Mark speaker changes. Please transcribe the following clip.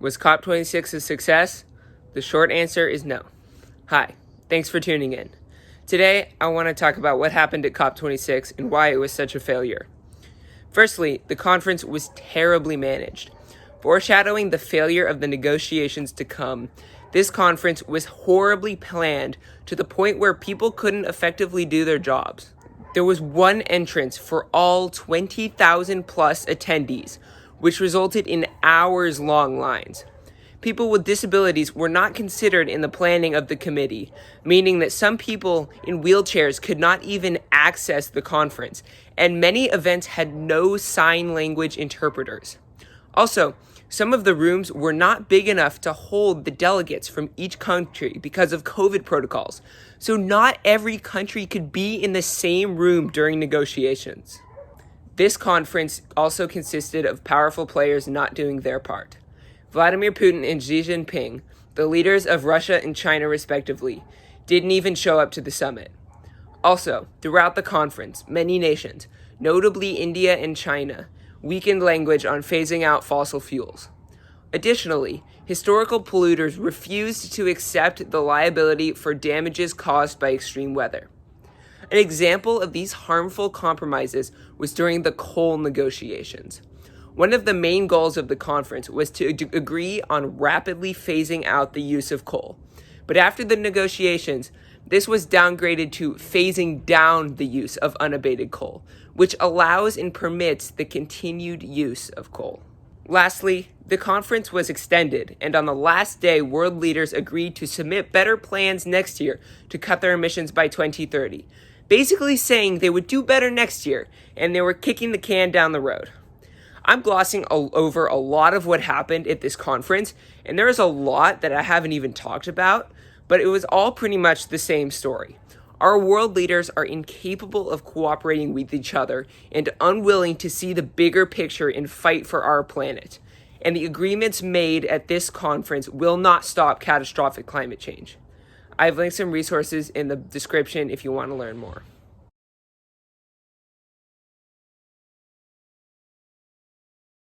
Speaker 1: Was COP26 a success? The short answer is no. Hi, thanks for tuning in. Today, I want to talk about what happened at COP26 and why it was such a failure. Firstly, the conference was terribly managed. Foreshadowing the failure of the negotiations to come, this conference was horribly planned to the point where people couldn't effectively do their jobs. There was one entrance for all 20,000 plus attendees, which resulted in hours-long lines. People with disabilities were not considered in the planning of the committee, meaning that some people in wheelchairs could not even access the conference, and many events had no sign language interpreters. Also, some of the rooms were not big enough to hold the delegates from each country because of COVID protocols, so not every country could be in the same room during negotiations. This conference also consisted of powerful players not doing their part. Vladimir Putin and Xi Jinping, the leaders of Russia and China respectively, didn't even show up to the summit. Also, throughout the conference, many nations, notably India and China, weakened language on phasing out fossil fuels. Additionally, historical polluters refused to accept the liability for damages caused by extreme weather. An example of these harmful compromises was during the coal negotiations. One of the main goals of the conference was to agree on rapidly phasing out the use of coal. But after the negotiations, this was downgraded to phasing down the use of unabated coal, which allows and permits the continued use of coal. Lastly, the conference was extended, and on the last day, world leaders agreed to submit better plans next year to cut their emissions by 2030, basically saying they would do better next year, and they were kicking the can down the road. I'm glossing over a lot of what happened at this conference, and there is a lot that I haven't even talked about, but it was all pretty much the same story. Our world leaders are incapable of cooperating with each other and unwilling to see the bigger picture and fight for our planet. And the agreements made at this conference will not stop catastrophic climate change. I've linked some resources in the description if you want to learn more.